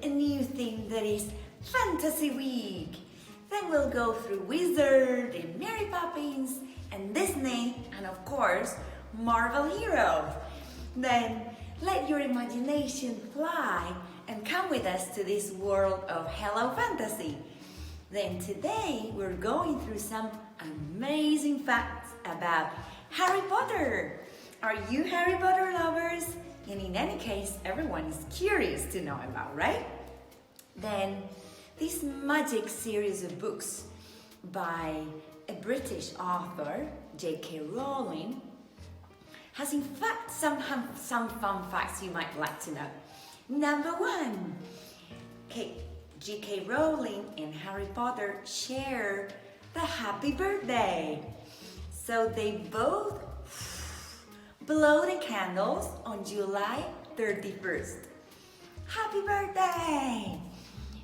a new theme that is Fantasy Week. Then we'll go through Wizard and Mary Poppins and Disney and of course Marvel heroes. Then let your imagination fly and come with us to this world of Hello Fantasy. Then today we're going through some amazing facts about Harry Potter. Are you Harry Potter lovers? And in any case, everyone is curious to know about, right? Then this magic series of books by a British author, J.K. Rowling, has in fact some fun facts you might like to know. Number one, J.K. Rowling and Harry Potter share the happy birthday. So they both blow the candles on July 31st. Happy birthday!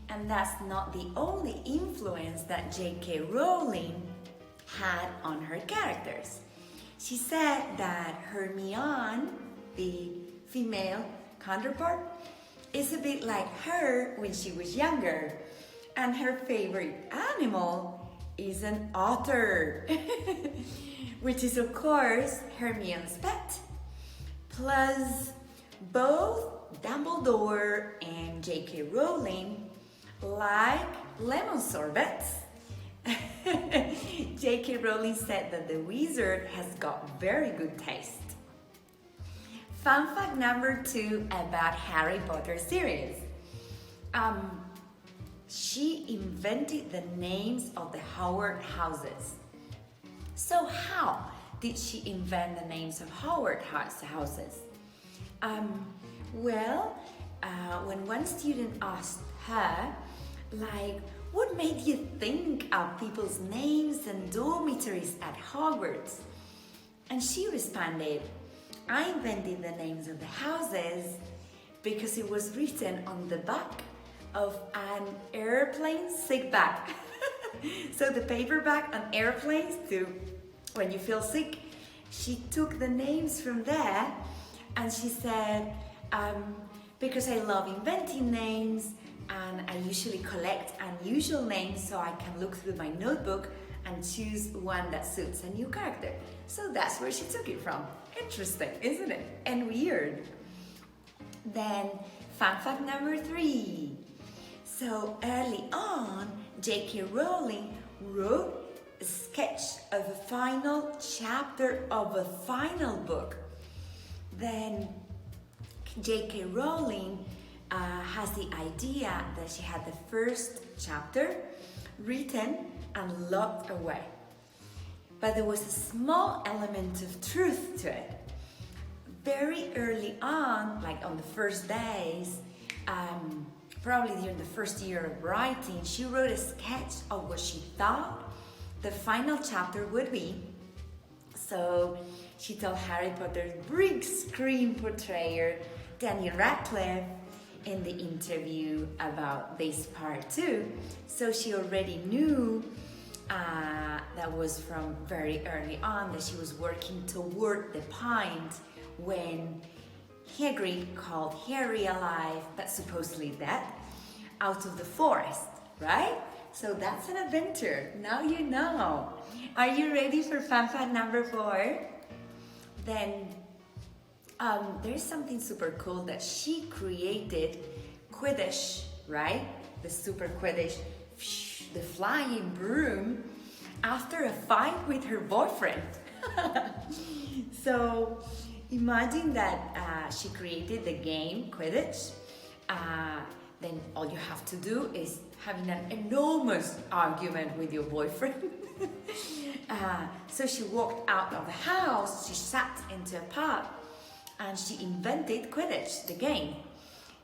And that's not the only influence that J.K. Rowling had on her characters. She said that Hermione, the female counterpart, is a bit like her when she was younger, and her favorite animal is an otter, which is of course Hermione's pet. Plus, both Dumbledore and J.K. Rowling like lemon sorbets. J.K. Rowling said that the wizard has got very good taste. Fun fact number 2 about Harry Potter series. She invented the names of the Howard houses. So how did she invent the names of Howard houses? When one student asked her, like, what made you think of people's names and dormitories at Hogwarts? And she responded, I invented the names of the houses because it was written on the back of an airplane sick bag. So the paperback on airplanes too, when you feel sick, she took the names from there and she said, because I love inventing names and I usually collect unusual names so I can look through my notebook and choose one that suits a new character. So that's where she took it from. Interesting, isn't it? And weird. Then, fun fact number 3. So early on, J.K. Rowling wrote a sketch of a final chapter of a final book. Then J.K. Rowling has the idea that she had the first chapter written and locked away. But there was a small element of truth to it. Very early on, like on the first days, probably during the first year of writing, she wrote a sketch of what she thought the final chapter would be. So she told Harry Potter's big screen portrayer, Daniel Radcliffe, in the interview about this part too. So she already knew that was from very early on that she was working toward the point when Hagrid called Harry alive, but supposedly dead, out of the forest, right? So that's an adventure. Now you know. Are you ready for fun fact number 4? Then there's something super cool that she created Quidditch, right? The super Quidditch, the flying broom, after a fight with her boyfriend. So imagine that she created the game Quidditch. Then all you have to do is having an enormous argument with your boyfriend. So she walked out of the house, she sat into a pub, and she invented Quidditch, the game.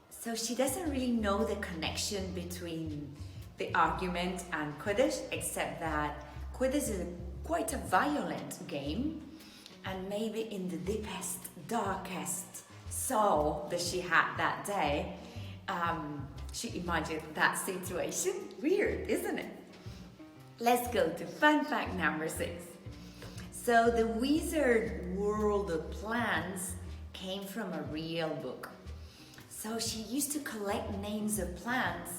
So she doesn't really know the connection between the argument and Quidditch, except that Quidditch is quite a violent game, and maybe in the deepest, darkest soul that she had that day, she imagined that situation. Weird, isn't it? Let's go to fun fact number 6. So the Wizard World of Plants came from a real book. So she used to collect names of plants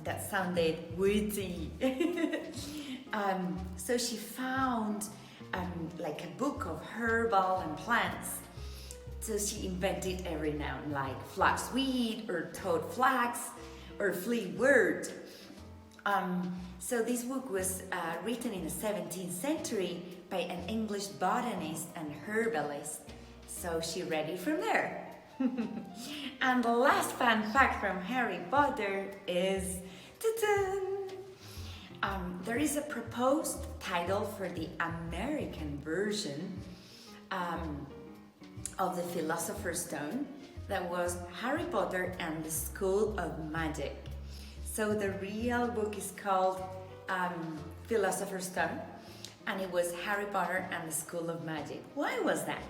that sounded witty. So she found like a book of herbal and plants. So she invented every noun like flaxweed or toad flax or fleetwort. So this book was written in the 17th century by an English botanist and herbalist. So she read it from there. And the last fun fact from Harry Potter is there is a proposed title for the American version of the Philosopher's Stone that was Harry Potter and the School of Magic. So the real book is called Philosopher's Stone, and it was Harry Potter and the School of Magic. Why was that?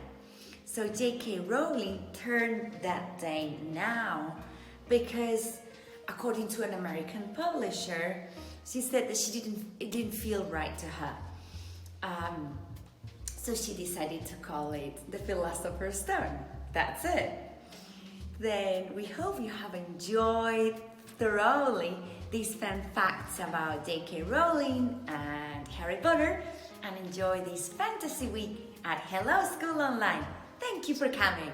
So J.K. Rowling turned that day now because, according to an American publisher, she said that it didn't feel right to her. So she decided to call it the Philosopher's Stone. That's it. Then we hope you have enjoyed thoroughly these fun facts about J.K. Rowling and Harry Potter, and enjoy this fantasy week at Hello School Online. Thank you for coming.